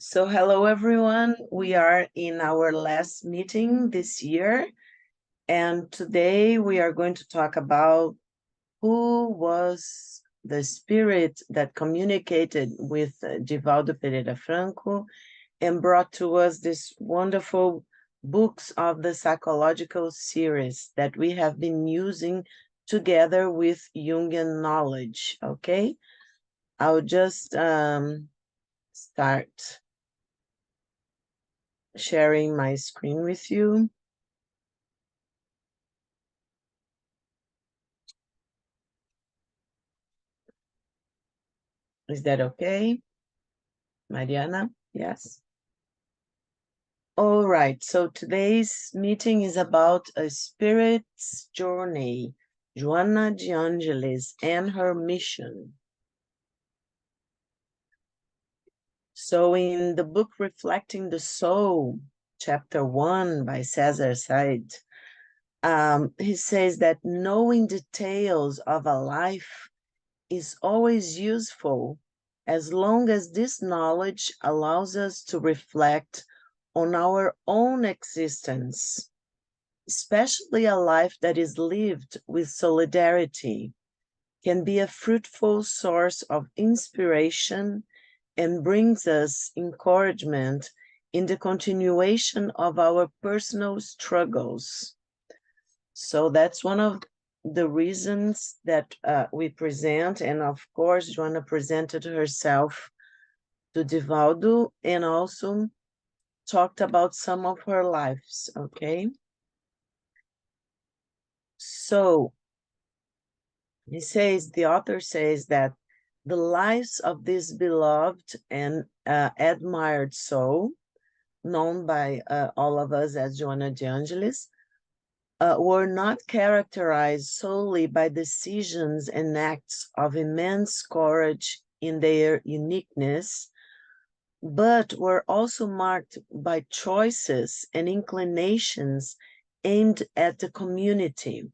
So hello everyone, we are in our last meeting this year, and today we are going to talk about who was the spirit that communicated with Divaldo Pereira Franco and brought to us this wonderful books of the psychological series that we have been using together with Jungian knowledge, okay? I'll just start sharing my screen with you. Is that okay? Mariana, yes? All right, so today's meeting is about a spirit's journey, Joanna de Angelis and her mission. So in the book Reflecting the Soul, chapter 1 by Cesar Said, he says that knowing details of a life is always useful as long as this knowledge allows us to reflect on our own existence, especially a life that is lived with solidarity, can be a fruitful source of inspiration and brings us encouragement in the continuation of our personal struggles. So that's one of the reasons that we present, and of course Joanna presented herself to Divaldo and also talked about some of her lives, okay? So the author says that the lives of this beloved and admired soul, known by all of us as Joanna de Angelis, were not characterized solely by decisions and acts of immense courage in their uniqueness, but were also marked by choices and inclinations aimed at the community.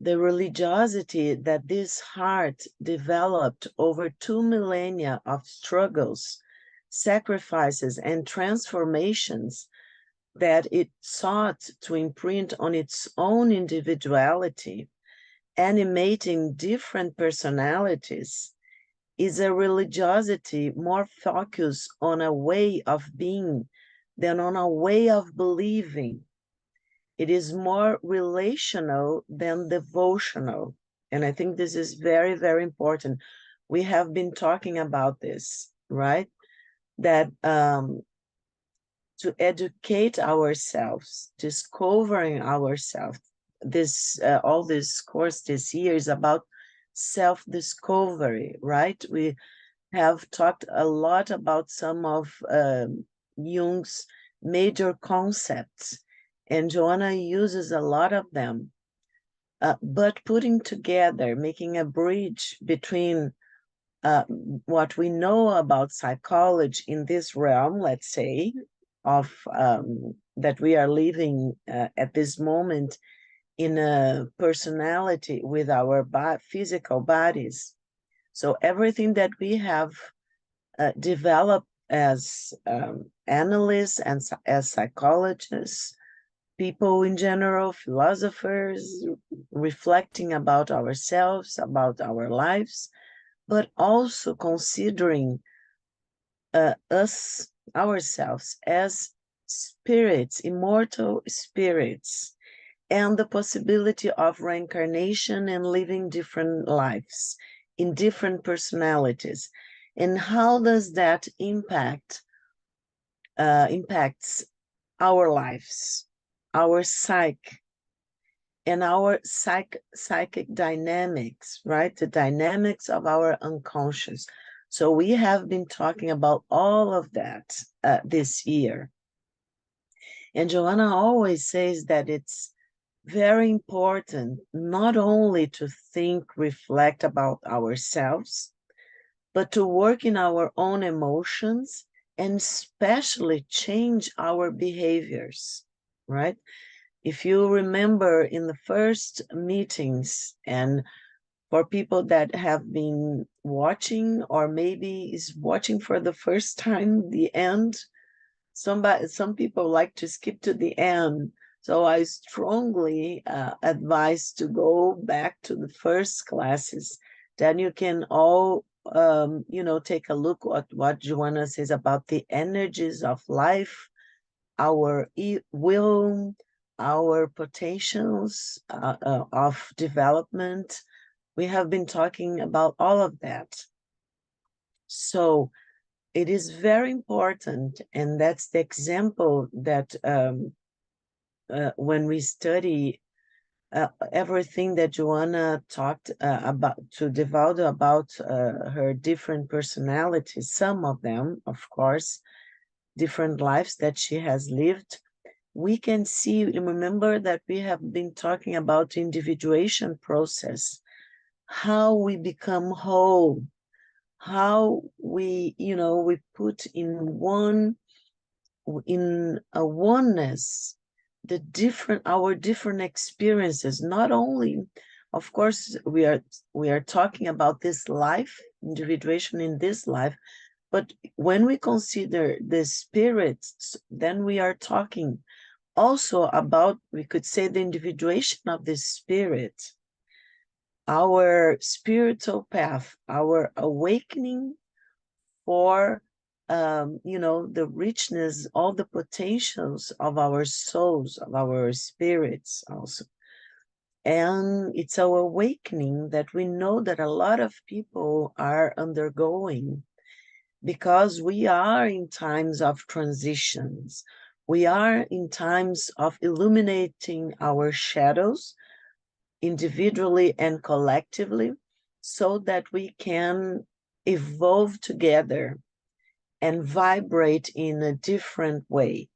The religiosity that this heart developed over 2 millennia of struggles, sacrifices, and transformations that it sought to imprint on its own individuality, animating different personalities, is a religiosity more focused on a way of being than on a way of believing. It is more relational than devotional. And I think this is very, very important. We have been talking about this, right? That to educate ourselves, discovering ourselves. All this course this year is about self-discovery, right? We have talked a lot about some of Jung's major concepts, and Joanna uses a lot of them. But putting together, making a bridge between what we know about psychology in this realm, let's say, of that we are living at this moment in a personality with our physical bodies. So everything that we have developed as analysts and as psychologists, people in general, philosophers, reflecting about ourselves, about our lives, but also considering ourselves as spirits, immortal spirits, and the possibility of reincarnation and living different lives in different personalities. And how does that impacts our lives, our psyche, and our psychic dynamics, right? The dynamics of our unconscious. So we have been talking about all of that this year. And Joanna always says that it's very important not only to think, reflect about ourselves, but to work in our own emotions and especially change our behaviors, right? If you remember in the first meetings and for people that have been watching, or maybe is watching for the first time, the end. Some people like to skip to the end. So I strongly advise to go back to the first classes. Then you can all, take a look at what Joanna says about the energies of life, our will, our potentials of development. We have been talking about all of that. So it is very important, and that's the example that when we study everything that Joanna talked about, to devote about her different personalities, some of them, of course, different lives that she has lived, we can see, remember that we have been talking about the individuation process, how we become whole, how we, we put in a oneness, our different experiences. Not only, of course, we are talking about this life, individuation in this life, but when we consider the spirits, then we are talking also about, we could say, the individuation of the spirit, our spiritual path, our awakening for the richness, all the potentials of our souls, of our spirits also. And it's our awakening that we know that a lot of people are undergoing, because we are in times of transitions. We are in times of illuminating our shadows, individually and collectively, so that we can evolve together and vibrate in a different way,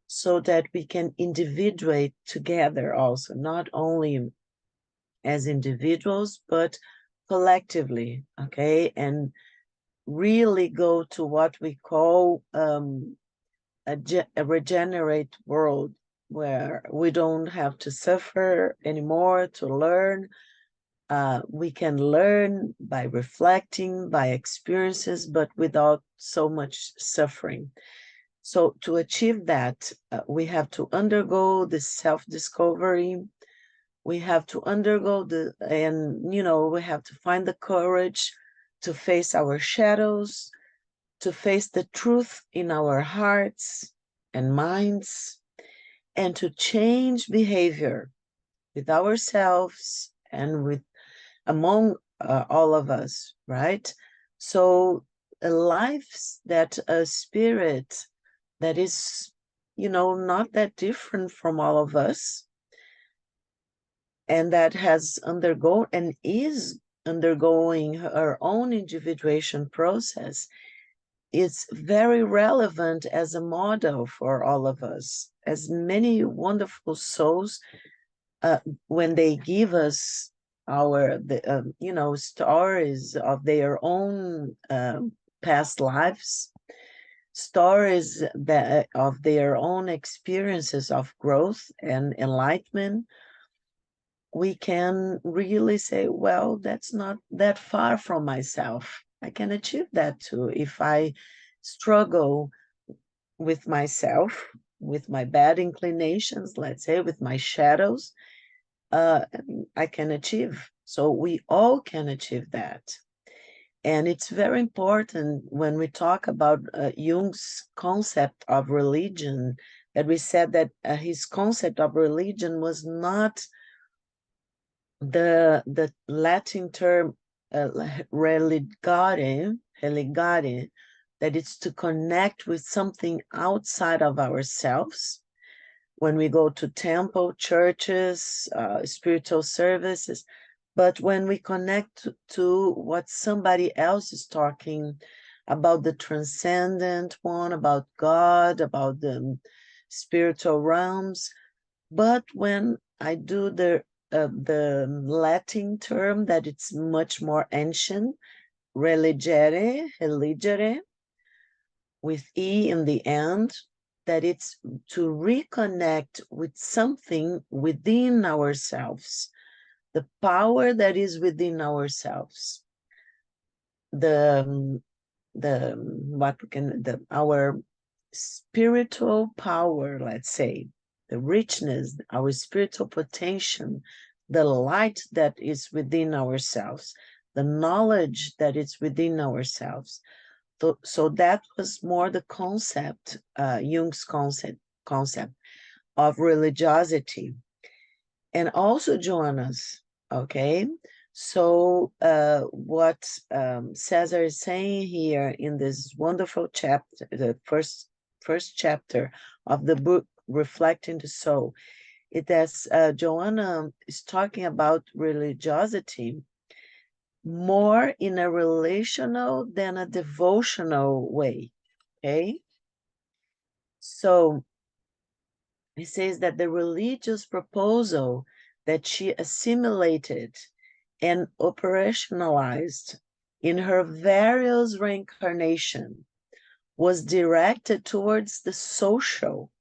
so that we can individuate together also, not only as individuals, but collectively, okay? And really go to what we call a regenerate world, where we don't have to suffer anymore to learn. We can learn by reflecting, by experiences, but without so much suffering. So to achieve that, we have to undergo the self-discovery. We have to undergo we have to find the courage to face our shadows, to face the truth in our hearts and minds, and to change behavior with ourselves and among all of us, right? So lives that a spirit that is, not that different from all of us, and that has undergone and is undergoing her own individuation process, it's very relevant as a model for all of us. As many wonderful souls, when they give us stories of their own past lives, stories of their own experiences of growth and enlightenment, we can really say, well, that's not that far from myself. I can achieve that too. If I struggle with myself, with my bad inclinations, let's say, with my shadows, I can achieve. So we all can achieve that. And it's very important when we talk about Jung's concept of religion, that we said that his concept of religion was not the Latin term religare, that it's to connect with something outside of ourselves. When we go to temple, churches, spiritual services, but when we connect to what somebody else is talking about, the transcendent one, about God, about the spiritual realms. But when I do the Latin term, that it's much more ancient, religere, with E in the end, that it's to reconnect with something within ourselves, the power that is within ourselves, our spiritual power, let's say, the richness, our spiritual potential, the light that is within ourselves, the knowledge that is within ourselves. So that was more the concept, Jung's concept of religiosity. And also Joanna's, okay? So what Cesar is saying here in this wonderful chapter, the first chapter of the book, Reflecting the Soul, it has Joanna is talking about religiosity more in a relational than a devotional way, okay? So he says that the religious proposal that she assimilated and operationalized in her various reincarnations was directed towards the social,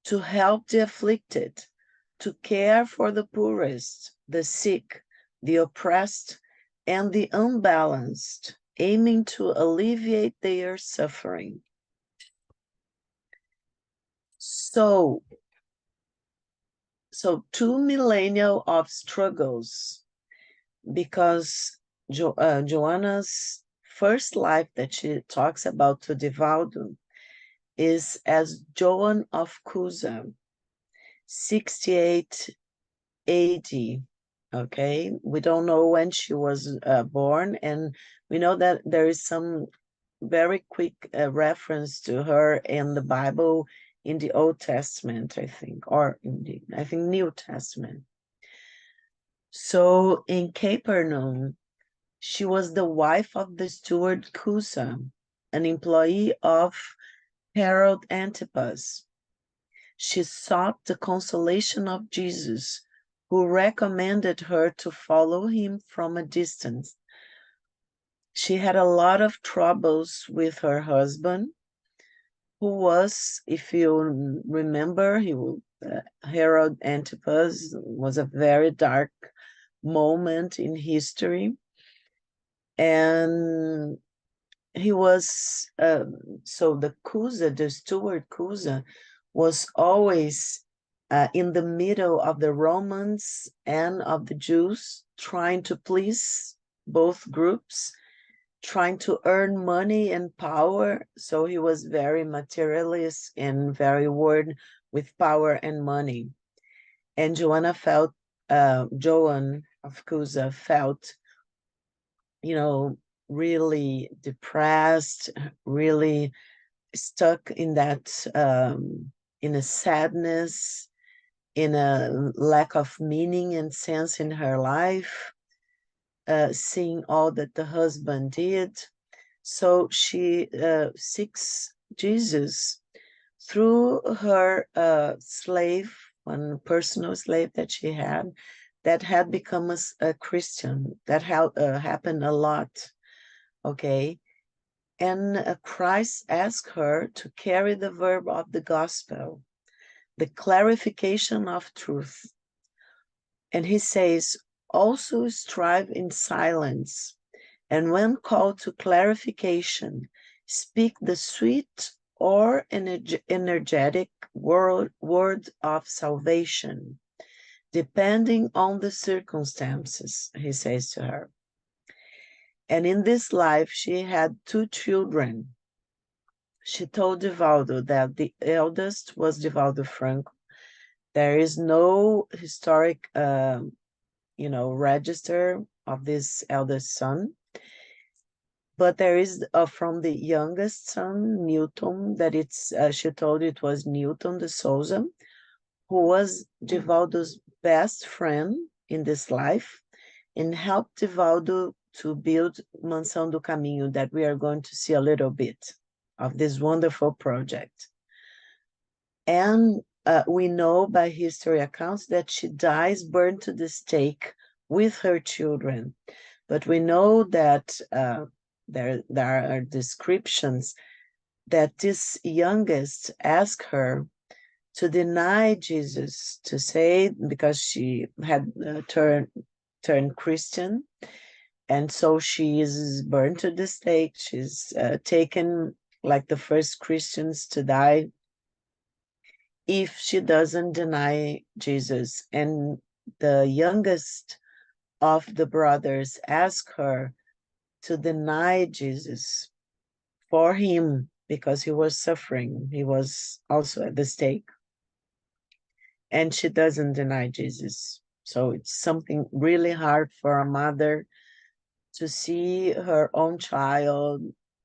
to help the afflicted, to care for the poorest, the sick, the oppressed, and the unbalanced, aiming to alleviate their suffering. So 2 millennia of struggles, because Joanna's first life that she talks about to Divaldo is as Joan of Cusa, 68 AD, okay? We don't know when she was born, and we know that there is some very quick reference to her in the Bible, in the Old Testament, I think, or in the, I think, New Testament. So in Capernaum, she was the wife of the steward Cusa, an employee of Herod Antipas. She sought the consolation of Jesus, who recommended her to follow him from a distance. She had a lot of troubles with her husband, who was, if you remember, Herod Antipas was a very dark moment in history. And he was, so the Cusa, the steward Cusa, was always in the middle of the Romans and of the Jews, trying to please both groups, trying to earn money and power. So he was very materialist and very worried with power and money. And Joan of Cusa felt, really depressed, really stuck in that, in a sadness, in a lack of meaning and sense in her life, seeing all that the husband did. So she seeks Jesus through her slave, one personal slave that she had become a Christian. That happened a lot, okay? And Christ asked her to carry the verb of the gospel, the clarification of truth. And he says, also strive in silence, and when called to clarification, speak the sweet or energetic word of salvation, depending on the circumstances, he says to her. And in this life, she had 2 children. She told Divaldo that the eldest was Divaldo Franco. There is no historic, register of this eldest son, but there is from the youngest son, Newton, that she told it was Newton de Souza, who was Divaldo's best friend in this life and helped Divaldo to build Mansão do Caminho, that we are going to see a little bit of this wonderful project. And we know by history accounts that she dies burned to the stake with her children. But we know that there are descriptions that this youngest asked her to deny Jesus, to say, because she had turned turned Christian. And so she is burned to the stake. She's taken like the first Christians to die if she doesn't deny Jesus. And the youngest of the brothers asked her to deny Jesus for him because he was suffering. He was also at the stake. And she doesn't deny Jesus. So it's something really hard for a mother to see her own child,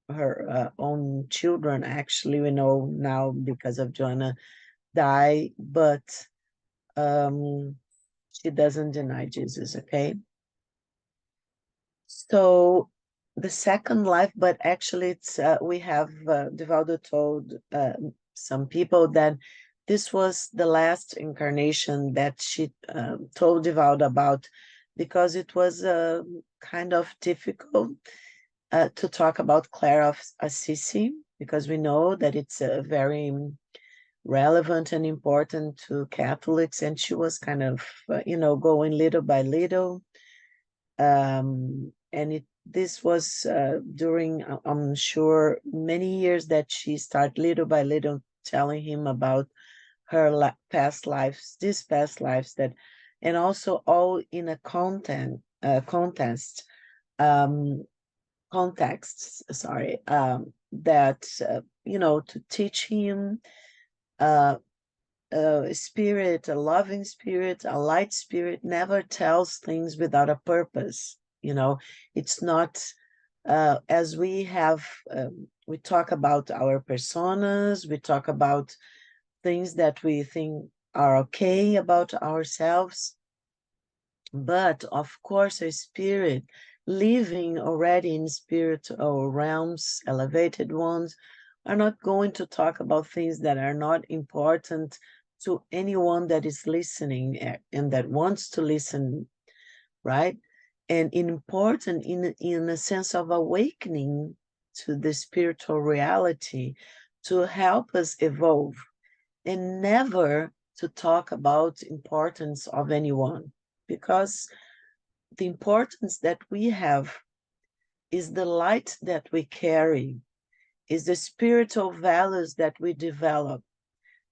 her own children, actually, we know now because of Joanna, die, but she doesn't deny Jesus, okay? So the second life, but actually it's we have Divaldo told some people that this was the last incarnation that she told Divaldo about, because it was kind of difficult to talk about Clare of Assisi, because we know that it's a very relevant and important to Catholics, and she was kind of, going little by little. And this was during, I'm sure, many years that she started little by little telling him about her past lives, these past lives that, and also all in a context, that, to teach him a spirit, a loving spirit, a light spirit never tells things without a purpose. It's not as we have, we talk about our personas, we talk about things that we think are okay about ourselves. But of course, a spirit living already in spiritual realms, elevated ones, are not going to talk about things that are not important to anyone that is listening and that wants to listen, right? And important in a sense of awakening to the spiritual reality, to help us evolve, and never to talk about importance of anyone, because the importance that we have is the light that we carry, is the spiritual values that we develop.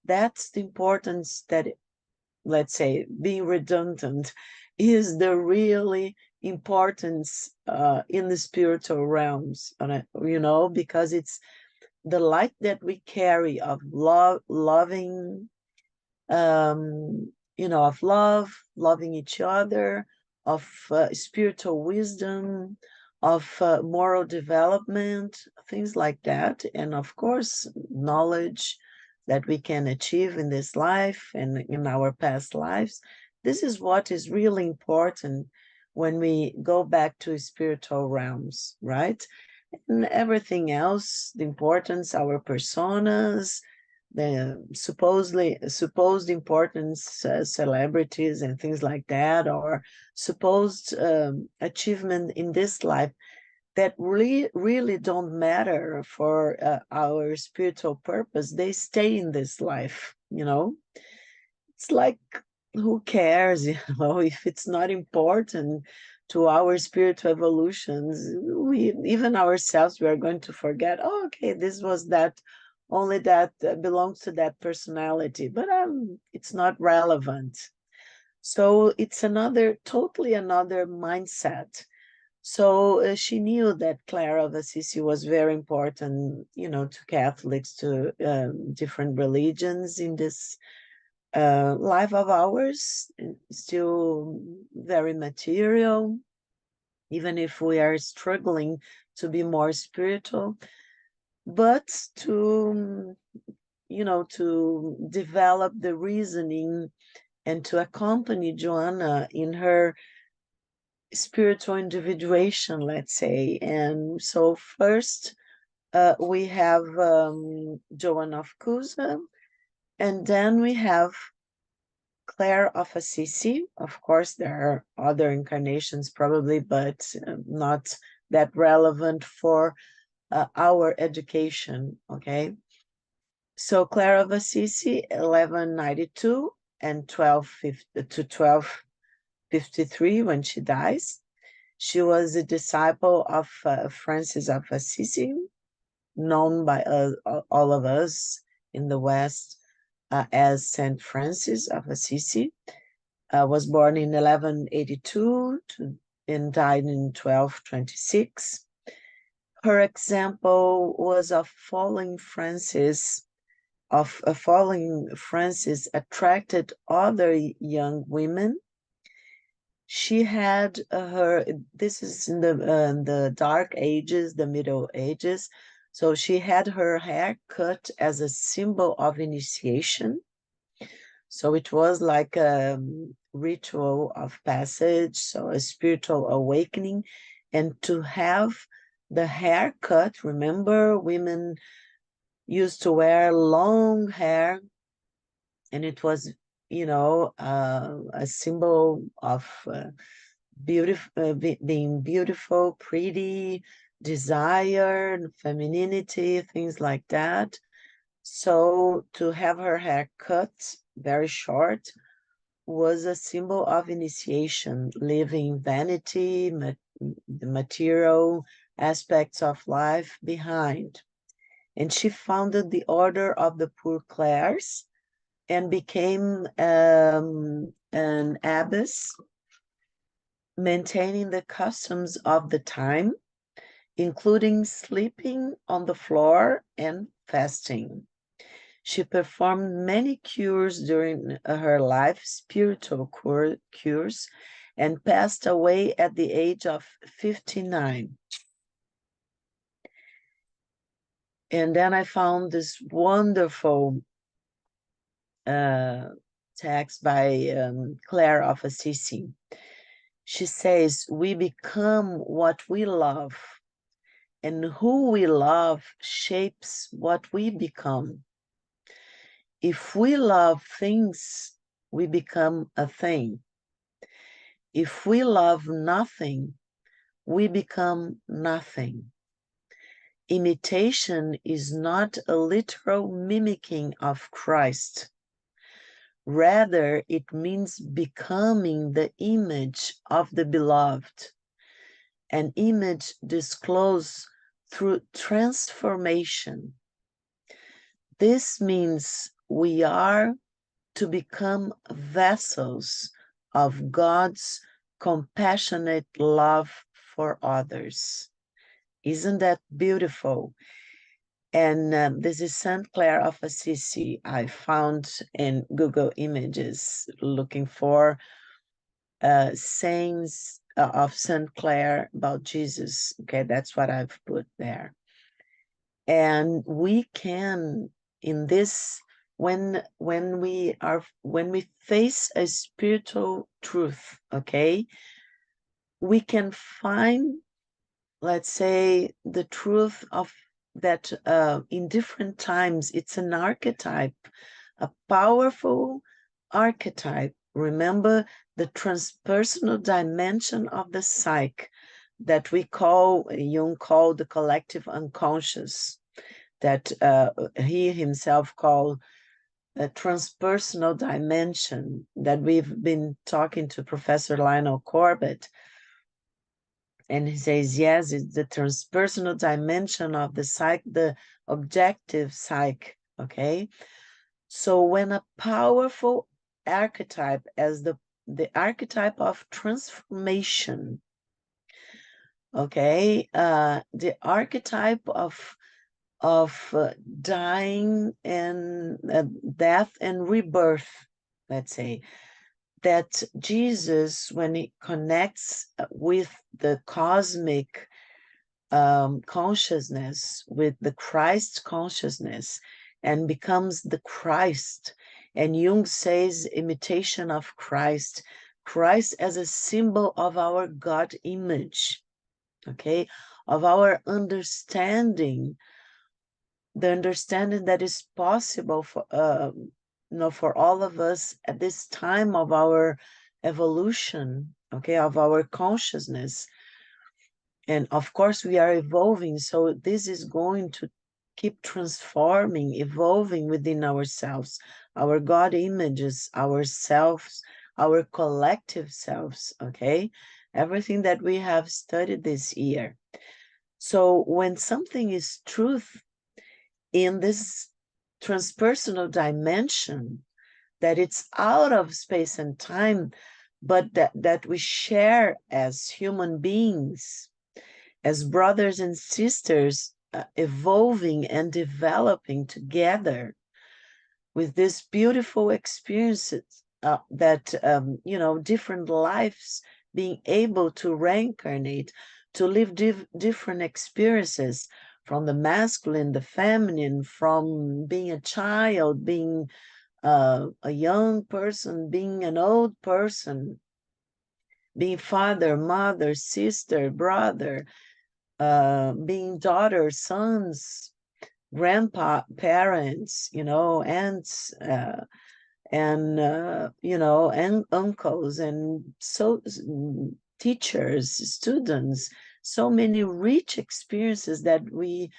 That's the importance that, let's say, being redundant, is the really importance in the spiritual realms, because it's the light that we carry of loving, of loving each other, of spiritual wisdom, of moral development, things like that. And of course, knowledge that we can achieve in this life and in our past lives. This is what is really important when we go back to spiritual realms, right? And everything else, the importance, our personas, the supposed importance, celebrities and things like that, or supposed achievement in this life that really don't matter for our spiritual purpose. They stay in this life, It's like, who cares, if it's not important to our spiritual evolutions, even ourselves, we are going to forget, oh, okay, this was that, only that belongs to that personality, but it's not relevant. So it's totally another mindset. So she knew that Clara of Assisi was very important, to Catholics, to different religions in this life of ours, still very material, even if we are struggling to be more spiritual, but to develop the reasoning and to accompany Joanna in her spiritual individuation, let's say. And so first we have Joanna of Cusa, and then we have Clare of Assisi. Of course, there are other incarnations probably, but not that relevant for our education, okay? So Clare of Assisi, 1192 and 1250 to 53 when she dies. She was a disciple of Francis of Assisi, known by all of us in the West as Saint Francis of Assisi. Was born in 1182 and died in 1226. Her example was of falling Francis attracted other young women. She had this is in the Dark Ages, the Middle Ages, so she had her hair cut as a symbol of initiation. So it was like a ritual of passage, so a spiritual awakening. And to have the hair cut, remember, women used to wear long hair, and it was, you know, a symbol of being beautiful, pretty, desire, femininity, things like that. So to have her hair cut very short was a symbol of initiation, leaving vanity, the material aspects of life behind. And she founded the Order of the Poor Clares and became an abbess, maintaining the customs of the time, including sleeping on the floor and fasting. She performed many cures during her life, spiritual cures, and passed away at the age of 59. And then I found this wonderful text by Clare of Assisi. She says, we become what we love, and who we love shapes what we become. If we love things, we become a thing. If we love nothing, we become nothing. Imitation is not a literal mimicking of Christ. Rather, it means becoming the image of the beloved, an image disclosed through transformation. This means we are to become vessels of God's compassionate love for others. Isn't that beautiful? And this is Saint Clare of Assisi. I found in Google Images looking for sayings of Saint Clare about Jesus. Okay, that's what I've put there. And we can, in this, when we face a spiritual truth, okay, we can find, let's say, the truth of that in different times. It's an archetype, a powerful archetype. Remember the transpersonal dimension of the psyche that Jung called the collective unconscious, that he himself called a transpersonal dimension, that we've been talking to Professor Lionel Corbett. And he says, yes, it's the transpersonal dimension of the psyche, the objective psyche, okay? So when a powerful archetype, as the archetype of transformation, okay, the archetype of dying and death and rebirth, let's say, that Jesus, when he connects with the cosmic consciousness, with the Christ consciousness, and becomes the Christ, and Jung says imitation of Christ, Christ as a symbol of our God image, okay, of our understanding, the understanding that is possible for for all of us at this time of our evolution, okay, of our consciousness. And of course we are evolving, so this is going to keep transforming, evolving within ourselves, our God images, ourselves, our collective selves, okay? Everything that we have studied this year. So when something is truth in this transpersonal dimension, that it's out of space and time, but that we share as human beings, as brothers and sisters, evolving and developing together with these beautiful experiences that, different lives, being able to reincarnate, to live different experiences from the masculine, the feminine, from being a child, being a young person, being an old person, being father, mother, sister, brother, being daughters, sons, grandpa, parents, aunts, and uncles, and so teachers, students, so many rich experiences that we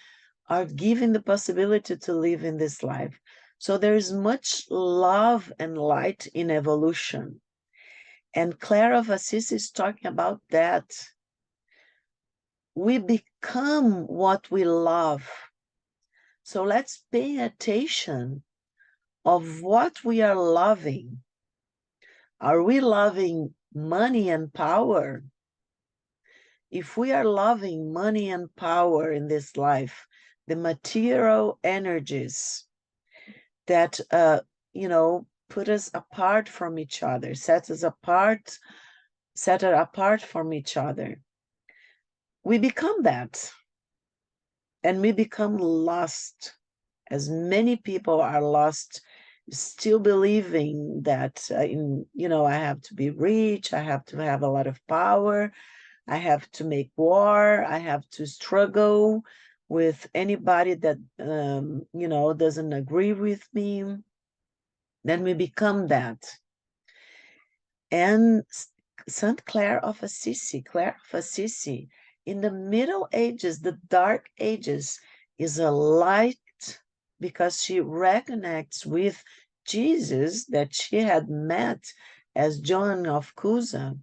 are given the possibility to live in this life. So there is much love and light in evolution. And Claire of Assisi is talking about that. We become what we love. So let's pay attention of what we are loving. Are we loving money and power? If we are loving money and power in this life, the material energies that, put us apart from each other, set us apart from each other, we become that. And we become lost, as many people are lost, still believing that, I have to be rich, I have to have a lot of power, I have to make war, I have to struggle with anybody that, doesn't agree with me. Then we become that. And Saint Clare of Assisi, in the Middle Ages, the Dark Ages, is a light because she reconnects with Jesus that she had met as Joan of Cusa,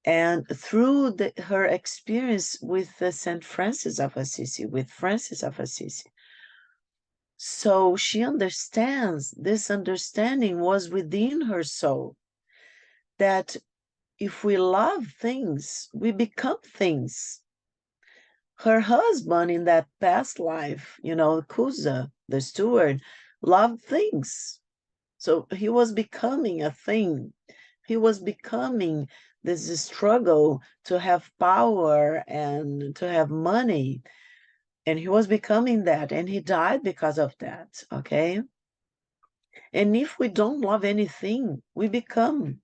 and through her experience with Saint Francis of Assisi, So she understands, this understanding was within her soul, that if we love things, we become things. Her husband in that past life, Cusa, the steward, loved things. So he was becoming a thing. He was becoming this struggle to have power and to have money. And he was becoming that, and he died because of that, okay? And if we don't love anything, we become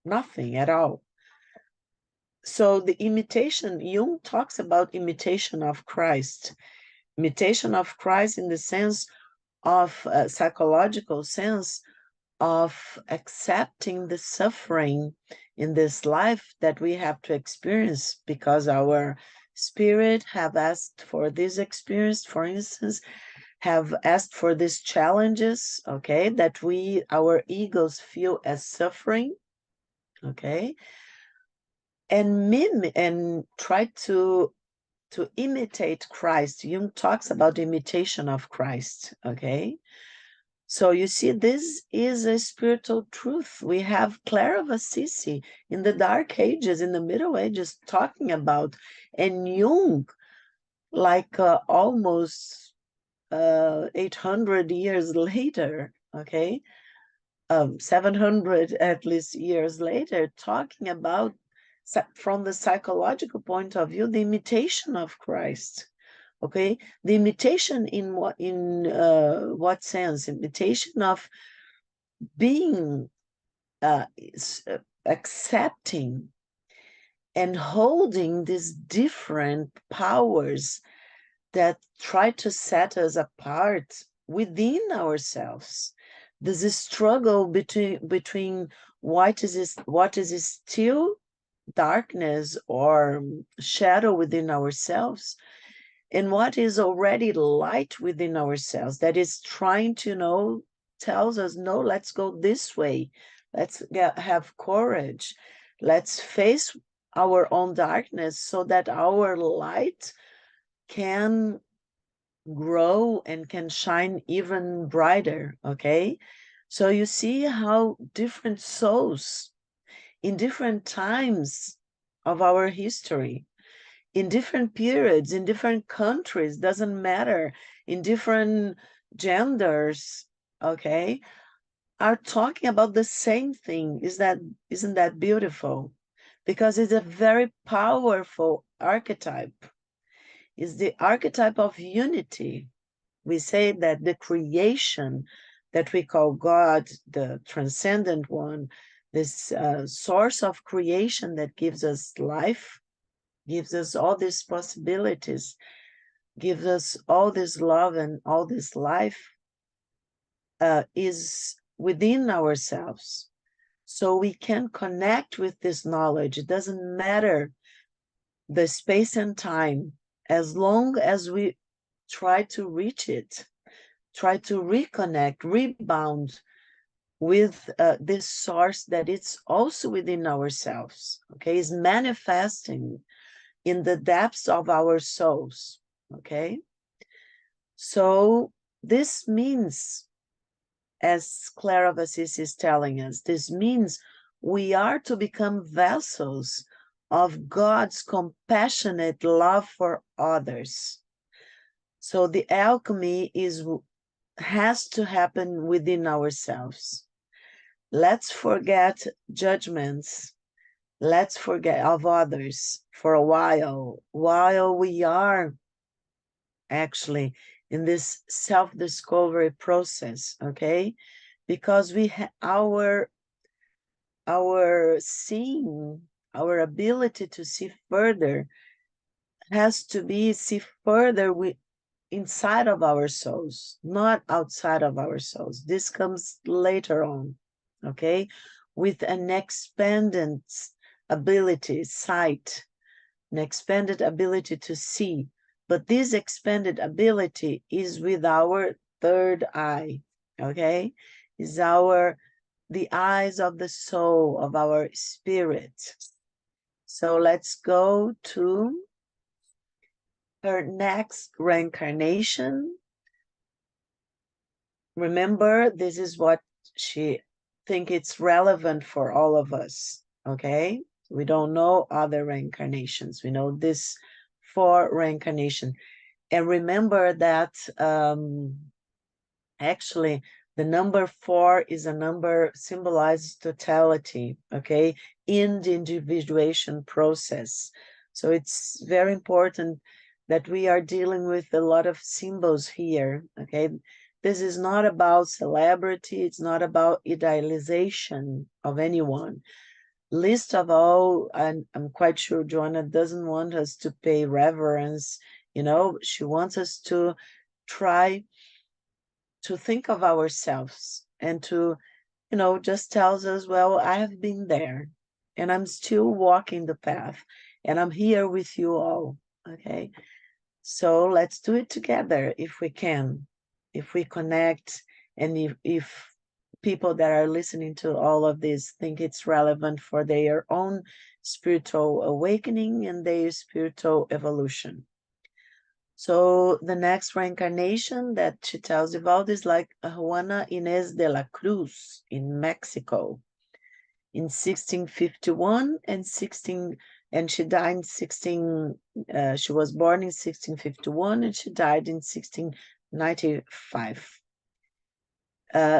nothing at all. So the imitation, Jung talks about imitation of Christ. Imitation of Christ in the sense of psychological sense of accepting the suffering in this life that we have to experience because our spirit have asked for this experience, for instance, have asked for these challenges, okay, that our egos feel as suffering, okay, and try to imitate Christ. Jung talks about the imitation of Christ, okay? So you see, this is a spiritual truth. We have Clare of Assisi in the Dark Ages, in the Middle Ages, talking about, and Jung, like almost 800 years later, okay? 700 at least years later, talking about, from the psychological point of view, the imitation of Christ. Okay, the imitation in what sense? Imitation of being accepting and holding these different powers that try to set us apart within ourselves. There's a struggle between what is still darkness or shadow within ourselves, and what is already light within ourselves that is trying to tells us, no, let's go this way. Let's have courage. Let's face our own darkness so that our light can grow and can shine even brighter, okay? So you see how different souls in different times of our history, in different periods, in different countries, doesn't matter, in different genders, okay, are talking about the same thing. Isn't that beautiful? Because it's a very powerful archetype. It's the archetype of unity. We say that the creation that we call God, the transcendent one, this source of creation that gives us life, gives us all these possibilities, gives us all this love and all this life, is within ourselves. So we can connect with this knowledge. It doesn't matter the space and time, as long as we try to reach it, try to reconnect, rebound with this source that it's also within ourselves, okay? Is manifesting in the depths of our souls, okay? So this means, as Clara of Assisi is telling us, this means we are to become vessels of God's compassionate love for others. So the alchemy has to happen within ourselves. Let's forget judgments. Let's forget of others for a while we are actually in this self-discovery process, okay? Because our seeing, our ability to see further has to be see further inside of our souls, not outside of our souls. This comes later on, okay? With an expanded ability, sight, an expanded ability to see. But this expanded ability is with our third eye, okay? Is the eyes of the soul, of our spirit. So let's go to her next reincarnation. Remember, this is what she think it's relevant for all of us, okay? We don't know other reincarnations. We know this 4 reincarnation. And remember that actually the number 4 is a number symbolizes totality, okay, in the individuation process. So it's very important that we are dealing with a lot of symbols here, okay? This is not about celebrity, it's not about idealization of anyone. Least of all, and I'm quite sure Joanna doesn't want us to pay reverence, you know, she wants us to try to think of ourselves and to, you know, just tells us, well, I have been there and I'm still walking the path and I'm here with you all, okay? So let's do it together if we can, if we connect, and if people that are listening to all of this think it's relevant for their own spiritual awakening and their spiritual evolution. So the next reincarnation that she tells about is like Juana Inés de la Cruz in Mexico in 1651 and she died in she was born in 1651 and she died in 1695.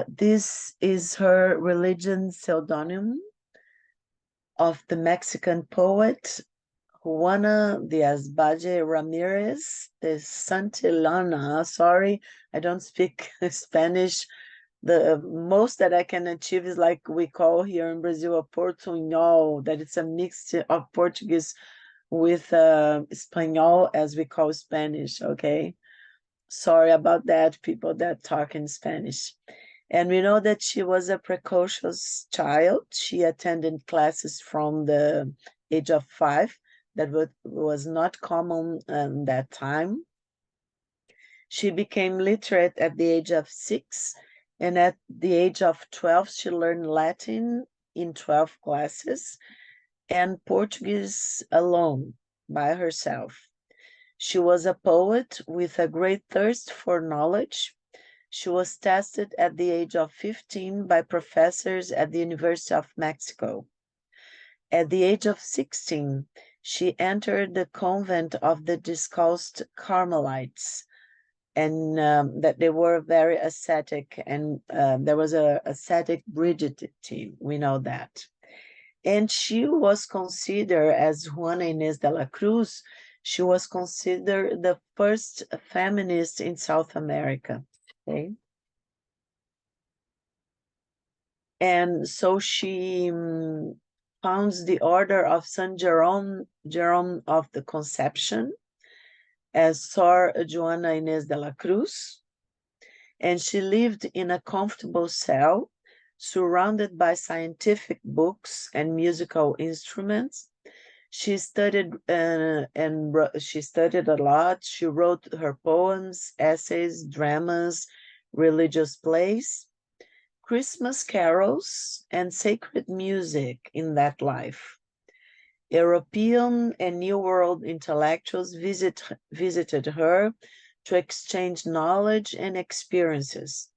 This is her religion pseudonym of the Mexican poet Juana de Ramirez de Santillana. Sorry, I don't speak Spanish. The most that I can achieve is like we call here in Brazil a portunhol, that it's a mix of Portuguese with Espanol as we call Spanish, okay? Sorry about that, people that talk in Spanish. And we know that she was a precocious child. She attended classes from the age of 5. That was not common in that time. She became literate at the age of 6, and at the age of 12, she learned Latin in 12 classes, and Portuguese alone by herself. She was a poet with a great thirst for knowledge. She was tested at the age of 15 by professors at the University of Mexico. At the age of 16, she entered the convent of the Discalced Carmelites, and that they were very ascetic, and there was a ascetic rigidity, we know that. And she was considered, as Juana Inés de la Cruz, she was considered the first feminist in South America, okay? And so she founds the order of San Jerome of the Conception as Sor Joana Inés de la Cruz, and she lived in a comfortable cell surrounded by scientific books and musical instruments. She studied she studied a lot. She wrote her poems, essays, dramas, religious plays, Christmas carols, and sacred music in that life. European and New World intellectuals visited her to exchange knowledge and experiences.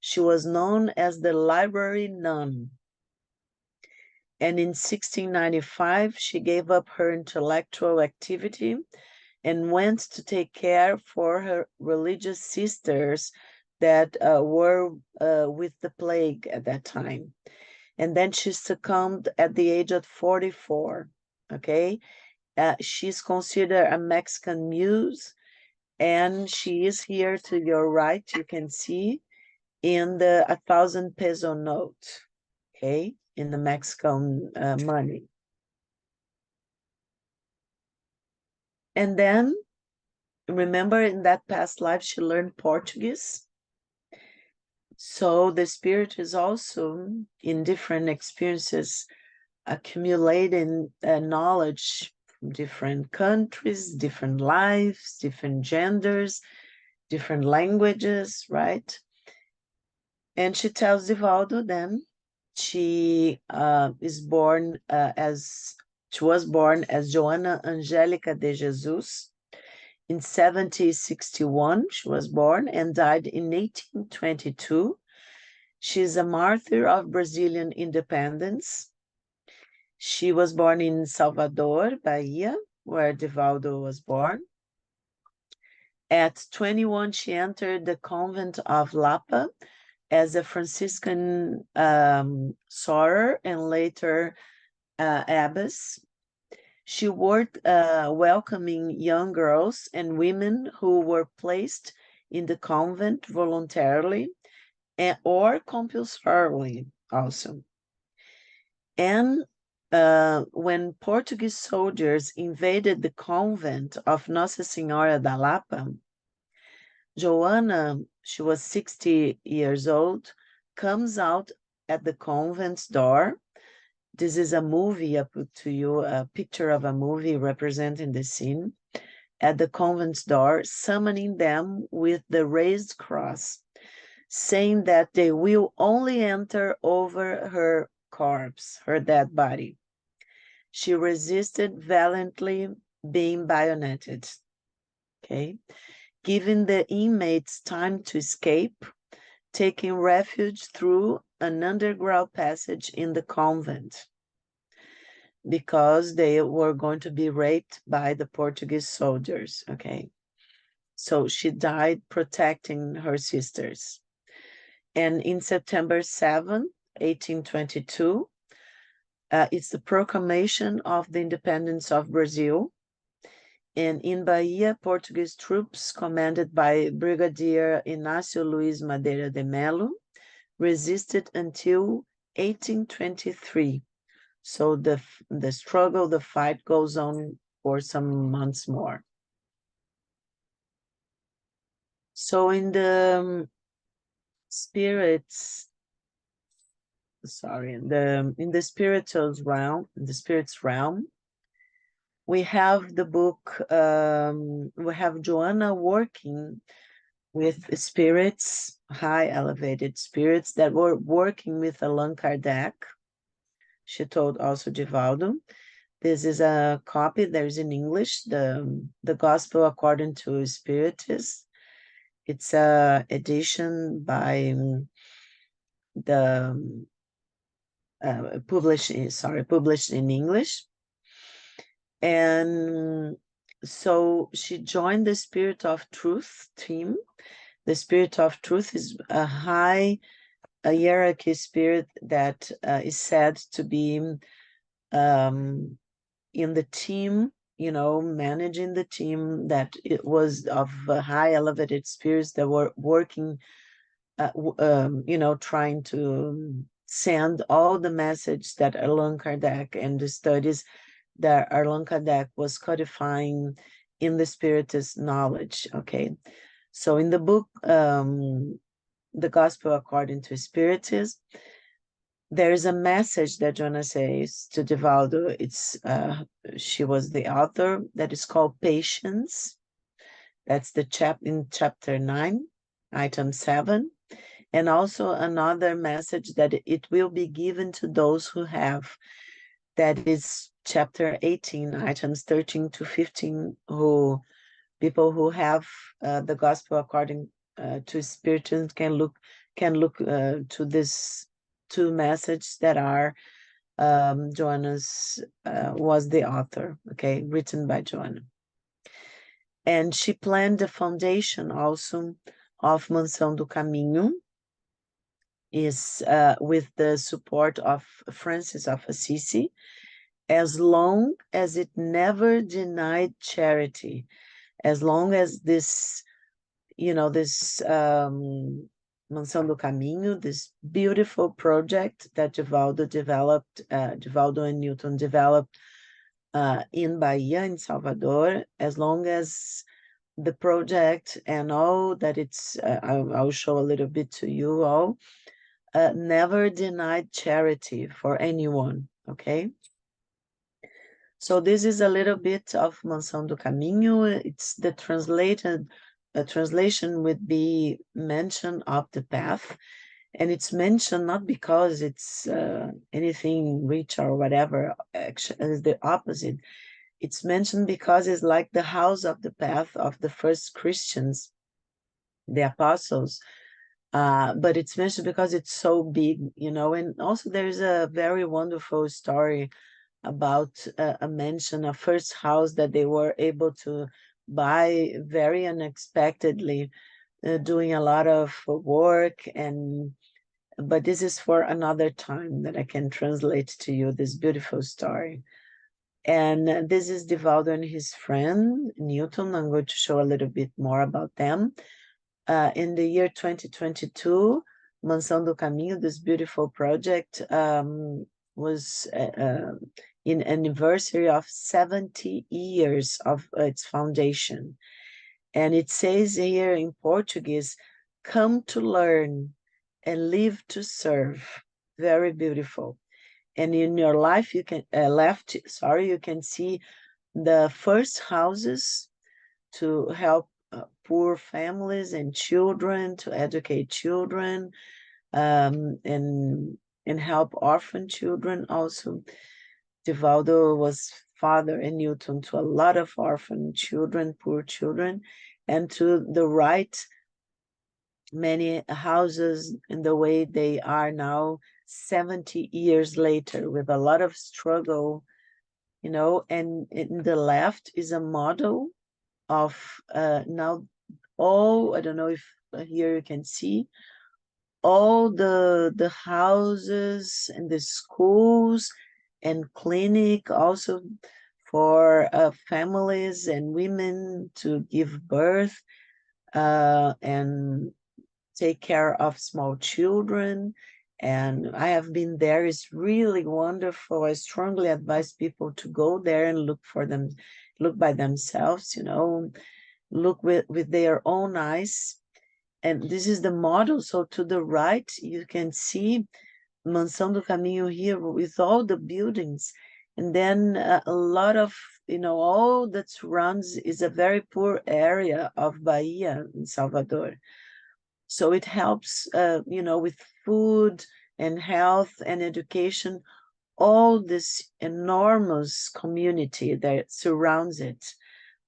She was known as the library nun. And in 1695, she gave up her intellectual activity and went to take care for her religious sisters that were with the plague at that time. And then she succumbed at the age of 44, okay? She's considered a Mexican muse, and she is here to your right, you can see, in the 1,000 peso note, okay? In the Mexican money. And then, remember, in that past life, she learned Portuguese. So the spirit is also in different experiences, accumulating knowledge from different countries, different lives, different genders, different languages, right? And she tells Divaldo then she was born as Joanna Angélica de Jesus. In 1761, she was born and died in 1822. She's a martyr of Brazilian independence. She was born in Salvador, Bahia, where Divaldo was born. At 21, she entered the convent of Lapa as a Franciscan soror and later abbess. She worked welcoming young girls and women who were placed in the convent voluntarily or compulsorily also. And when Portuguese soldiers invaded the convent of Nossa Senhora da Lapa, Joanna, she was 60 years old, comes out at the convent's door. This is a movie, I put to you a picture of a movie representing the scene at the convent's door, summoning them with the raised cross, saying that they will only enter over her corpse, her dead body. She resisted valiantly being bayoneted, okay? Giving the inmates time to escape, taking refuge through an underground passage in the convent because they were going to be raped by the Portuguese soldiers, okay? So she died protecting her sisters. And in September 7, 1822, it's the proclamation of the independence of Brazil. And in Bahia, Portuguese troops commanded by Brigadier Inácio Luiz Madeira de Melo resisted until 1823. So the struggle, the fight goes on for some months more. So in the spirits, sorry, in the spiritual realm, we have the book, we have Joanna working with spirits, high elevated spirits that were working with Allan Kardec. she told also Divaldo. This is a copy, there's in English, the Gospel According to Spiritism. It's a edition by the published in English. And so she joined the Spirit of Truth team. The Spirit of Truth is a hierarchy spirit that is said to be in the team, you know, managing the team, that it was of high elevated spirits that were working, you know, trying to send all the message that Allan Kardec and the studies that Allan Kardec was codifying in the Spiritist knowledge, okay? So in the book, The Gospel According to Spiritism, there is a message that Joanna says to Divaldo. It's she was the author, that is called Patience. That's the in chapter 9, item 7. And also another message that it will be given to those who have. That is chapter 18, items 13 to 15, who people who have the Gospel According to Spiritism can look to this two messages that are Joanna's was the author, okay, written by Joanna. And she planned the foundation also of Mansão do Caminho, is with the support of Francis of Assisi, as long as it never denied charity, as long as this, you know, this Mansão do Caminho, this beautiful project that Divaldo developed, Divaldo and Newton developed in Bahia, in Salvador, as long as the project and all that it's, I'll show a little bit to you all, never denied charity for anyone, okay? So this is a little bit of Mansão do Caminho. It's the translation would be mention of the path, and it's mentioned not because it's anything rich or whatever. Actually, it's the opposite. It's mentioned because it's like the house of the path of the first Christians, the apostles. But it's mentioned because it's so big, you know. And also there's a very wonderful story about a mention, a first house that they were able to buy very unexpectedly, doing a lot of work. But this is for another time that I can translate to you this beautiful story. And this is Divaldo and his friend Newton. I'm going to show a little bit more about them. In the year 2022, Mansão do Caminho, this beautiful project, was in anniversary of 70 years of its foundation. And it says here in Portuguese, come to learn and live to serve. Very beautiful. And in your life, you can you can see the first houses to help poor families and children, to educate children, and help orphan children also. Divaldo was father and Newton to a lot of orphan children, poor children, and to the right many houses in the way they are now 70 years later, with a lot of struggle, you know. And in the left is a model of now all, I don't know if here you can see, all the houses and the schools and clinic also for families and women to give birth and take care of small children. And I have been there. It's really wonderful. I strongly advise people to go there and look for them, look by themselves, you know, look with their own eyes. And this is the model. So to the right, you can see Mansão do Caminho here with all the buildings. And then a lot of, you know, all that surrounds is a very poor area of Bahia in Salvador. So it helps, you know, with food and health and education, all this enormous community that surrounds it,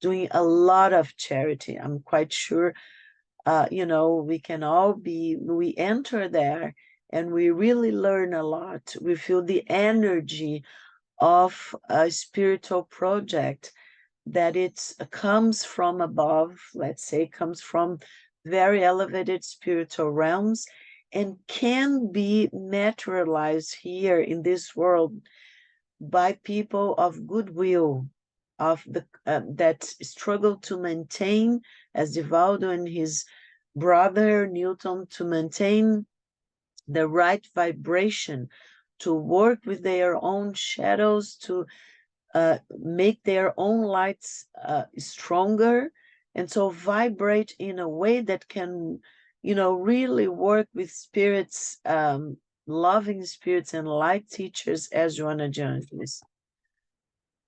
doing a lot of charity. I'm quite sure, you know, we enter there and we really learn a lot. We feel the energy of a spiritual project, that it comes from above, let's say, comes from very elevated spiritual realms, and can be materialized here in this world by people of goodwill, of the that struggle to maintain, as Divaldo and his brother Newton, to maintain the right vibration, to work with their own shadows, to make their own lights stronger, and so vibrate in a way that can, you know, really work with spirits, loving spirits and light teachers as Joanna de Angelis.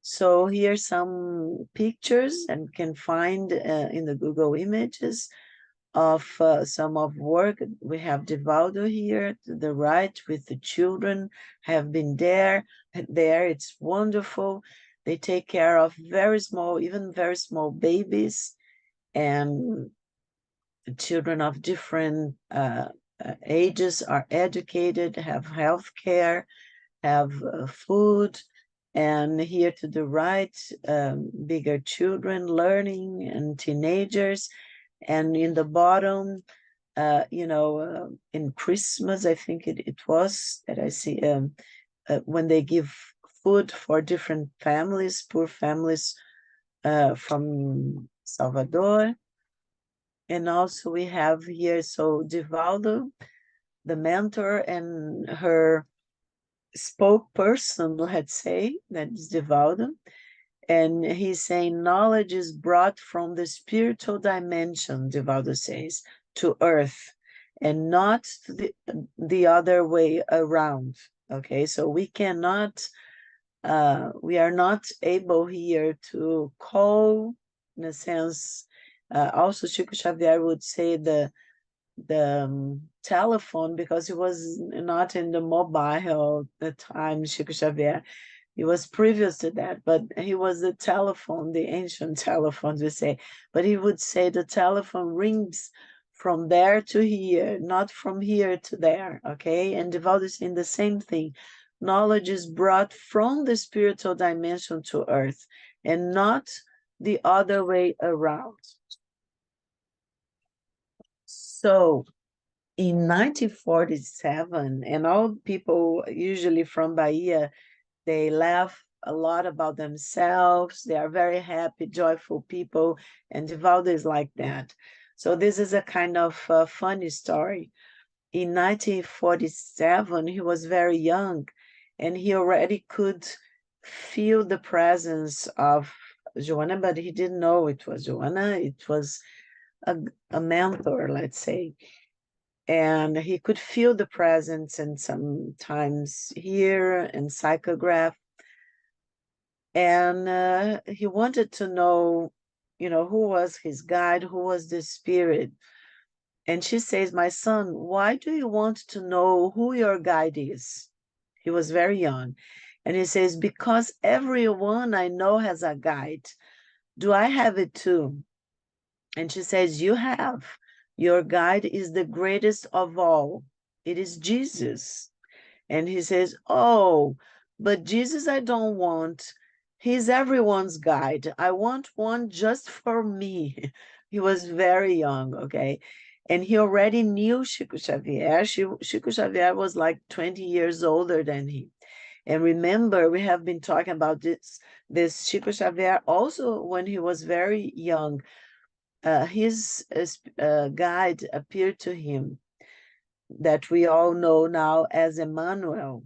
So here's some pictures, and can find in the Google Images of some of work. We have Divaldo here to the right with the children, have been there. It's wonderful. They take care of very small, even very small babies, and children of different ages are educated, have health care, have food. And here to the right, bigger children learning, and teenagers. And in the bottom, you know, in Christmas, I think it was, that I see, when they give food for different families, poor families from Salvador. And also we have here, so Divaldo, the mentor, and her spokesperson, let's say, that is Divaldo. And he's saying knowledge is brought from the spiritual dimension, Divaldo says, to earth, and not the other way around. Okay, so we cannot, we are not able here to call, in a sense, also Chico Xavier would say the telephone, because he was not in the mobile at the time, Chico Xavier. He was previous to that, but he was the telephone, the ancient telephones, we say. But he would say the telephone rings from there to here, not from here to there, okay? And Divaldo is saying the same thing. Knowledge is brought from the spiritual dimension to earth, and not the other way around. So in 1947, and all people usually from Bahia, they laugh a lot about themselves. They are very happy, joyful people, and Divaldo is like that. So this is a kind of funny story. In 1947, he was very young, and he already could feel the presence of Joanna, but he didn't know it was Joanna. It was a mentor, let's say. And he could feel the presence, and sometimes hear and psychograph. And he wanted to know, you know, who was his guide, who was the spirit. And she says, my son, why do you want to know who your guide is? He was very young. And he says, because everyone I know has a guide. Do I have it too? And she says, you have. Your guide is the greatest of all. It is Jesus. And he says, oh, but Jesus I don't want. He's everyone's guide. I want one just for me. He was very young, okay? And he already knew Chico Xavier. Chico Xavier was like 20 years older than him. And remember, we have been talking about this Chico Xavier also when he was very young. His guide appeared to him, that we all know now as Emmanuel.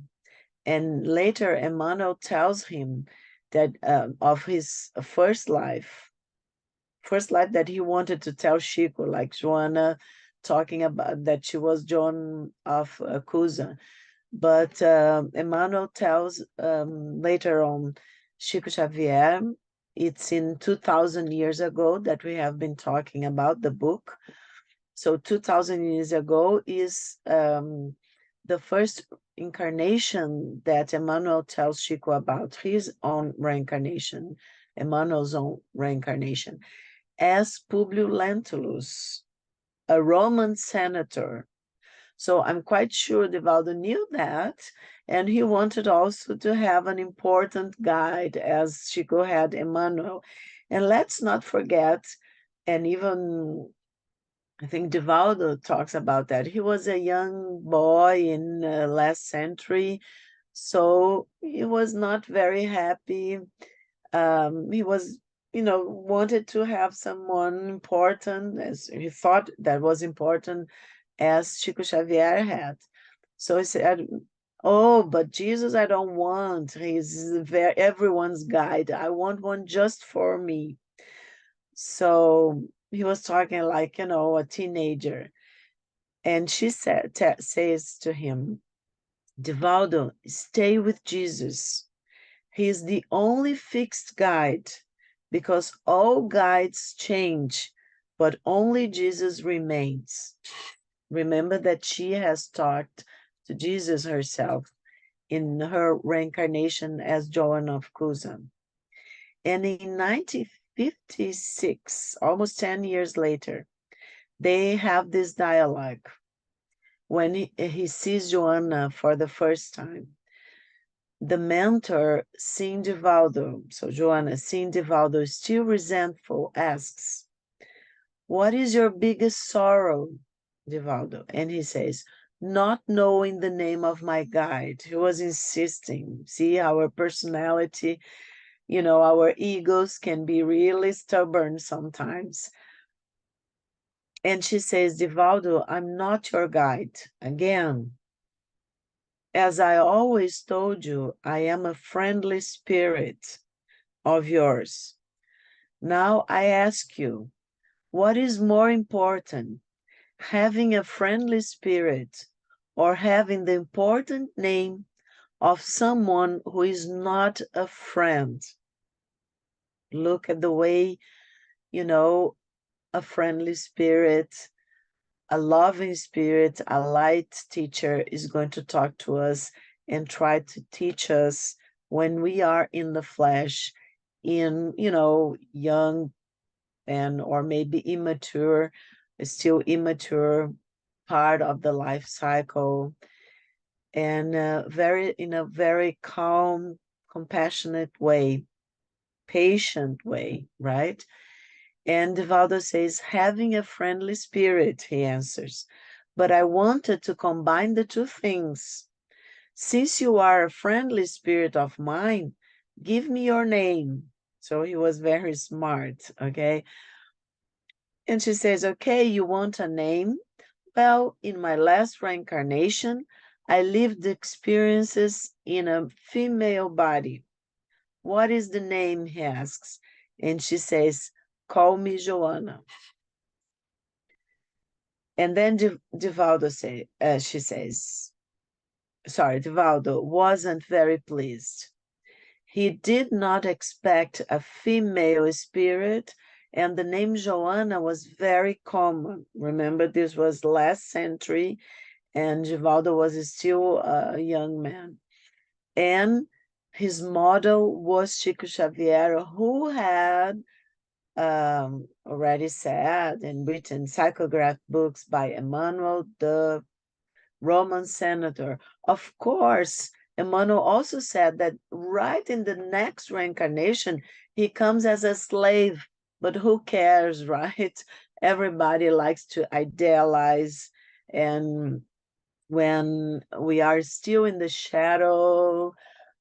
And later, Emmanuel tells him that of his first life that he wanted to tell Chico, like Joanna talking about that she was John of Cusa. But Emmanuel tells later on Chico Xavier, it's in 2000 years ago that we have been talking about the book. So 2000 years ago is the first incarnation that Emmanuel tells Chico about, his own reincarnation, Emmanuel's own reincarnation, as Publio Lentulus, a Roman senator. So I'm quite sure Divaldo knew that, and he wanted also to have an important guide, as Chico had Emmanuel. And let's not forget, and even I think Divaldo talks about that, he was a young boy in last century, so he was not very happy. He was, wanted to have someone important, as he thought that was important, as Chico Xavier had. So he said, oh, but Jesus I don't want. He's everyone's guide. I want one just for me. So he was talking like, a teenager. And she says to him, Divaldo, stay with Jesus. He is the only fixed guide, because all guides change, but only Jesus remains. Remember that she has talked to Jesus herself in her reincarnation as Joanna of Cusa. And in 1956, almost 10 years later, they have this dialogue when he sees Joanna for the first time. The mentor, seeing Divaldo, so Joanna, seeing Divaldo still resentful, asks, what is your biggest sorrow, Divaldo? And he says, not knowing the name of my guide. He was insisting. See, our personality, our egos can be really stubborn sometimes. And she says, Divaldo, I'm not your guide. Again, as I always told you, I am a friendly spirit of yours. Now I ask you, what is more important, having a friendly spirit or having the important name of someone who is not a friend? Look at the way, a friendly spirit, a loving spirit, a light teacher is going to talk to us and try to teach us when we are in the flesh, in, young and or maybe immature, still immature part of the life cycle, and in a very calm, compassionate way, patient way, right? And Divaldo says, having a friendly spirit, he answers, but I wanted to combine the two things. Since you are a friendly spirit of mine, give me your name. So he was very smart, okay? And she says, okay, you want a name? Well, in my last reincarnation, I lived experiences in a female body. What is the name, he asks. And she says, call me Joanna. And then Divaldo wasn't very pleased. He did not expect a female spirit, and the name Joanna was very common. Remember, this was last century, and Divaldo was still a young man. And his model was Chico Xavier, who had already said and written psychograph books by Emmanuel, the Roman senator. Of course, Emmanuel also said that right in the next reincarnation, he comes as a slave, but who cares, right? Everybody likes to idealize, and when we are still in the shadow,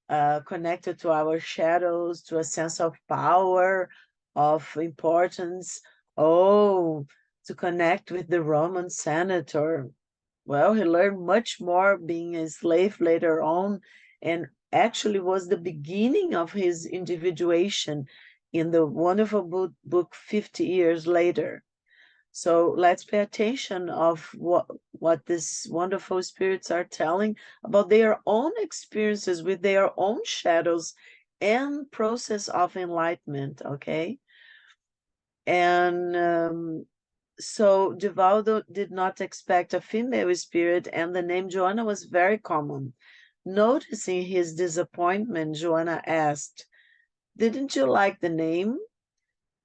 connected to our shadows, to a sense of power, of importance. Oh, to connect with the Roman senator. Well, he learned much more being a slave later on, and actually was the beginning of his individuation in the wonderful book 50 years later. So let's pay attention of what these wonderful spirits are telling about their own experiences with their own shadows and process of enlightenment, okay? And So Divaldo did not expect a female spirit, and the name Joanna was very common. Noticing his disappointment, Joanna asked, "Didn't you like the name?"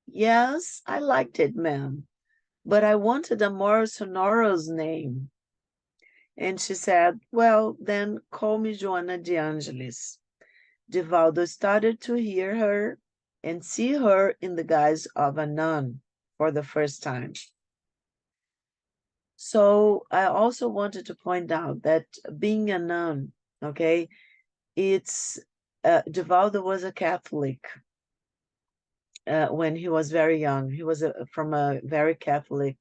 "Yes, I liked it, ma'am, but I wanted a more sonorous name." And she said, "Well, then call me Joanna de Angelis." Divaldo started to hear her and see her in the guise of a nun for the first time. So I also wanted to point out that being a nun, okay, it's Divaldo was a Catholic when he was very young. He was from a very Catholic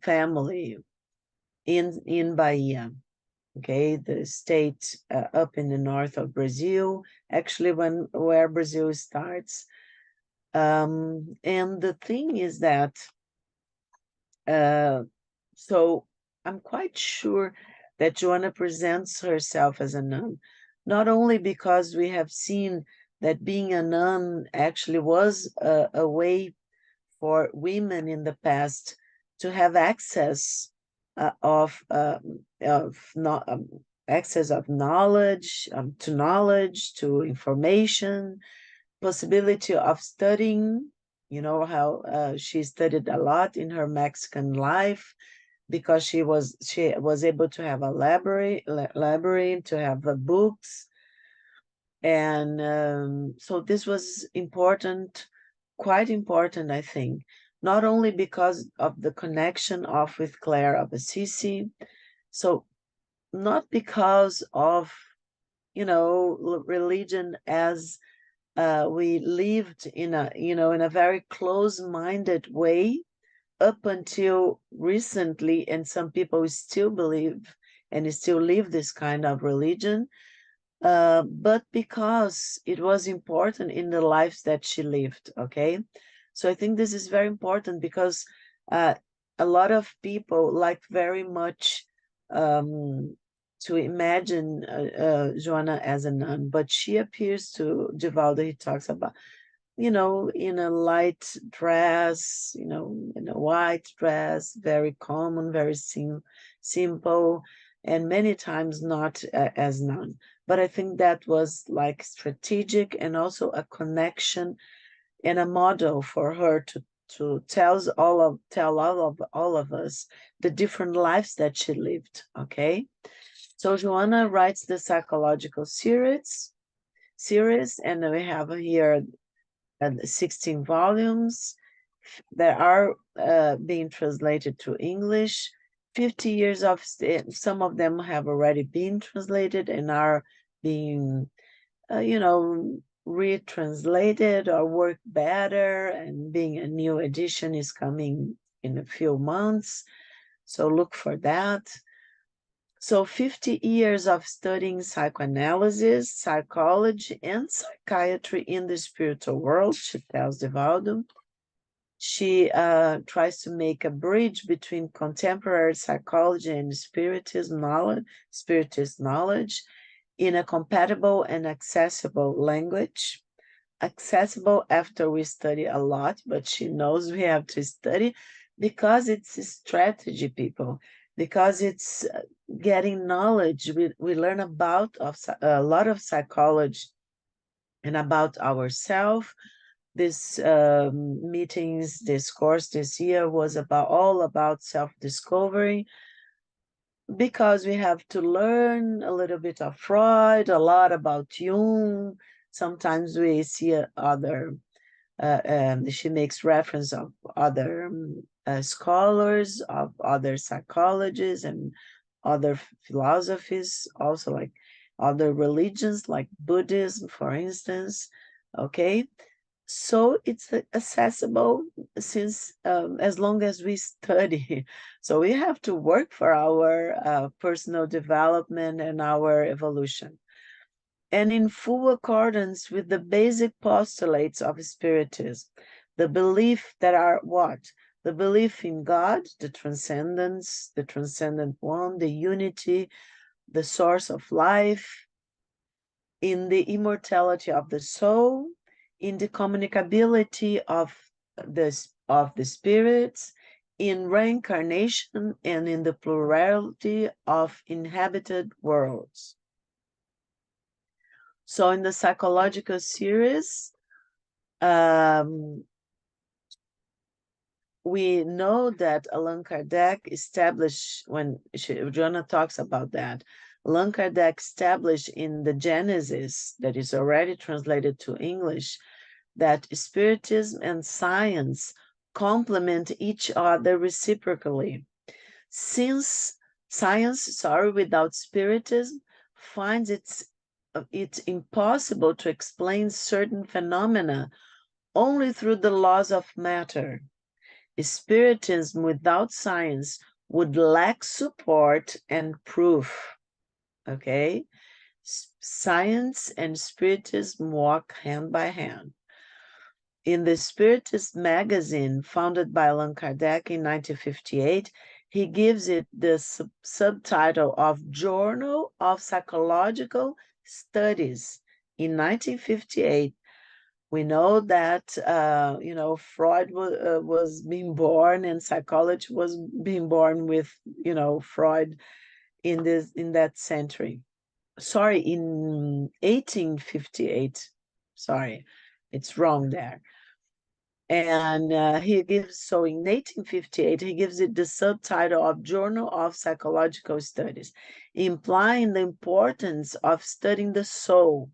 family in Bahia, okay, the state up in the north of Brazil, actually where Brazil starts. And the thing is that, so I'm quite sure that Joanna presents herself as a nun, not only because we have seen that being a nun actually was a way for women in the past to have access access of knowledge, to knowledge, to information, possibility of studying. You know how she studied a lot in her Mexican life because she was able to have a library to have books. And so this was important, quite important, I think, not only because of the connection of with Clare of Assisi, so not because of, you know, religion as we lived in a, you know, in a very close-minded way up until recently, and some people still believe and still live this kind of religion, but because it was important in the lives that she lived, okay? So I think this is very important because a lot of people like very much to imagine Joanna as a nun, but she appears to Divaldo, he talks about, you know, in a light dress, you know, in a white dress, very common, very simple, and many times not as nun. But I think that was like strategic and also a connection and a model for her to tell all of us the different lives that she lived. Okay, so Joanna writes the psychological series, and we have here 16 volumes that are being translated to English. 50 years of, some of them have already been translated and are being, you know, retranslated or work better, and being a new edition is coming in a few months. So look for that. So 50 years of studying psychoanalysis, psychology, and psychiatry in the spiritual world, she tells Divaldo. She tries to make a bridge between contemporary psychology and spiritist knowledge in a compatible and accessible language. Accessible after we study a lot, but she knows we have to study because it's a strategy, people, because it's getting knowledge. We learn about a lot of psychology and about ourselves. This meetings, this course this year was all about self-discovery, because we have to learn a little bit of Freud, a lot about Jung. Sometimes we see other, she makes reference of other scholars, of other psychologists and other philosophies, also like other religions like Buddhism, for instance, okay? So it's accessible since as long as we study. So we have to work for our personal development and our evolution. And in full accordance with the basic postulates of Spiritism, the belief that are what? The belief in God, the transcendence, the transcendent one, the unity, the source of life, in the immortality of the soul, in the communicability of of the spirits, in reincarnation, and in the plurality of inhabited worlds. So in the psychological series, we know that Allan Kardec established, when Joanna talks about that, Allan Kardec established in the Genesis, that is already translated to English, that Spiritism and science complement each other reciprocally. Since science, without Spiritism, finds it's impossible to explain certain phenomena only through the laws of matter. Spiritism without science would lack support and proof. Okay? Science and Spiritism walk hand by hand. In the Spiritist magazine founded by Allan Kardec in 1958, he gives it the subtitle of Journal of Psychological Studies. In 1958, we know that, Freud was being born, and psychology was being born with, Freud in that century. Sorry, in 1858. Sorry, it's wrong there. And he gives, so in 1858, he gives it the subtitle of Journal of Psychological Studies, implying the importance of studying the soul,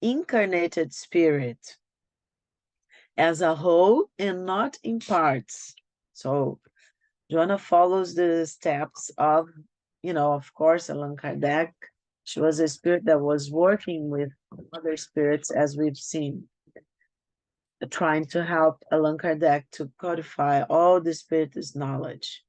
incarnated spirit, as a whole and not in parts. So Joanna follows the steps of, of course, Allan Kardec. She was a spirit that was working with other spirits, as we've seen, trying to help Allan Kardec to codify all the spiritist knowledge.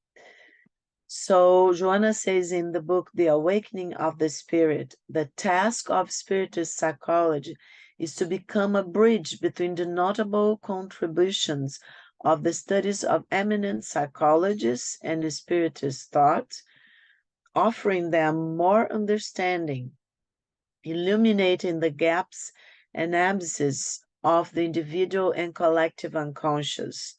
So Joanna says in the book, The Awakening of the Spirit, the task of spiritist psychology is to become a bridge between the notable contributions of the studies of eminent psychologists and the spiritist thought, offering them more understanding, illuminating the gaps and abysses of the individual and collective unconscious,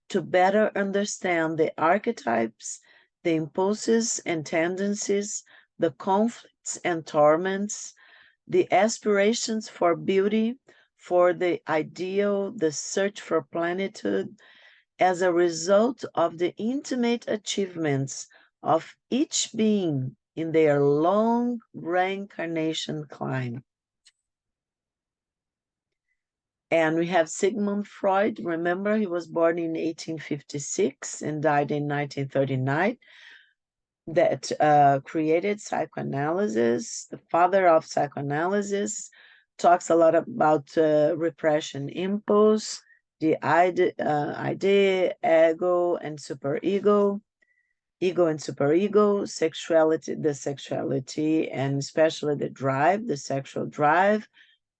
to better understand the archetypes, the impulses and tendencies, the conflicts and torments, the aspirations for beauty, for the ideal, the search for plenitude, as a result of the intimate achievements of each being in their long reincarnation climb. And we have Sigmund Freud. Remember, he was born in 1856 and died in 1939. That created psychoanalysis. The father of psychoanalysis talks a lot about repression impulse, the idea, ego, and superego, ego and superego, sexuality, the sexuality, and especially the drive, the sexual drive,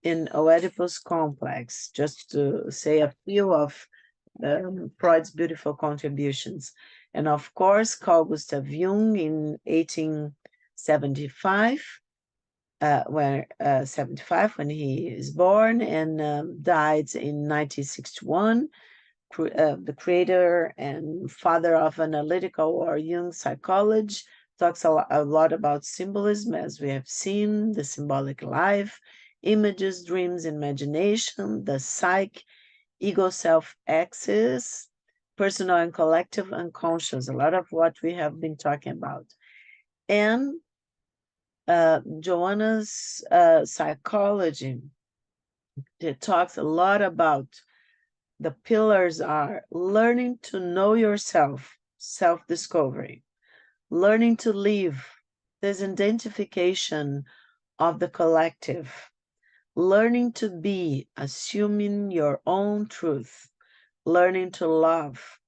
in Oedipus complex, just to say a few of Freud's beautiful contributions. And of course, Karl Gustav Jung in 1875, when he is born, and died in 1961, the creator and father of analytical or Jung psychology, talks a lot about symbolism, as we have seen, the symbolic life, images, dreams, imagination, the psyche, ego, self axis, personal and collective unconscious, a lot of what we have been talking about. And Joanna's psychology, it talks a lot about the pillars are learning to know yourself, self-discovery, learning to live, this identification of the collective, learning to be, assuming your own truth, learning to love.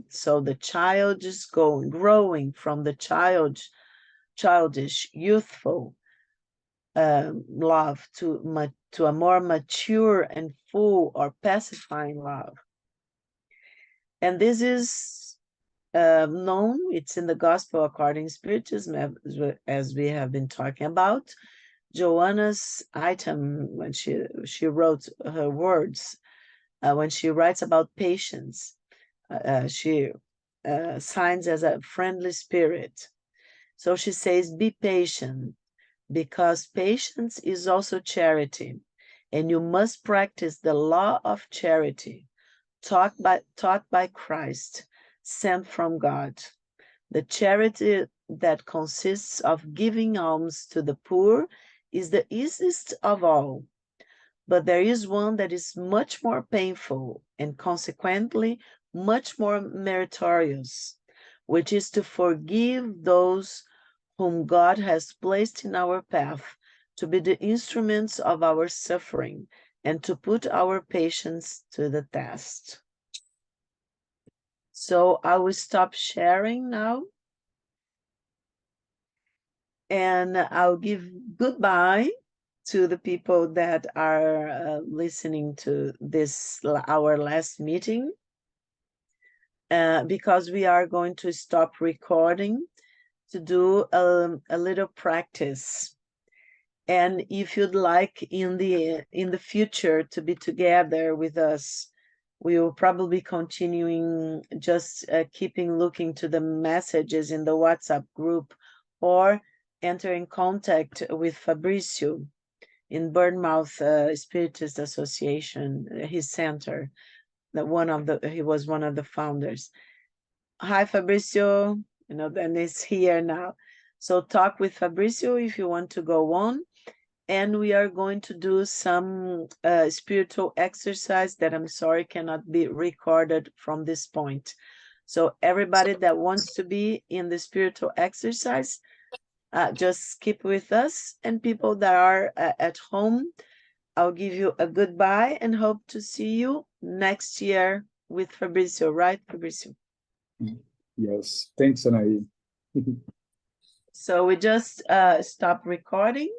So the child is growing from the childish, youthful love to a more mature and full or pacifying love. And this is known, it's in the Gospel according to Spiritism, as we have been talking about. Joanna's item, when she wrote her words, when she writes about patience, she signs as a friendly spirit. So she says, be patient, because patience is also charity, and you must practice the law of charity taught by Christ, sent from God. The charity that consists of giving alms to the poor is the easiest of all. But there is one that is much more painful and consequently much more meritorious, which is to forgive those whom God has placed in our path to be the instruments of our suffering and to put our patience to the test. So I will stop sharing now. And I'll give goodbye to the people that are listening to this, our last meeting, because we are going to stop recording to do a little practice. And if you'd like in the future to be together with us, we will probably continuing just keeping looking to the messages in the WhatsApp group, or enter in contact with Fabricio in Bournemouth Spiritist Association, his center. He was one of the founders. Hi, Fabricio. And he's here now. So talk with Fabricio if you want to go on. And we are going to do some spiritual exercise that I'm sorry cannot be recorded from this point. So everybody that wants to be in the spiritual exercise, just keep with us. And people that are at home, I'll give you a goodbye and hope to see you next year with Fabricio, right, Fabricio? Yes, thanks, Anahy. So we just stop recording.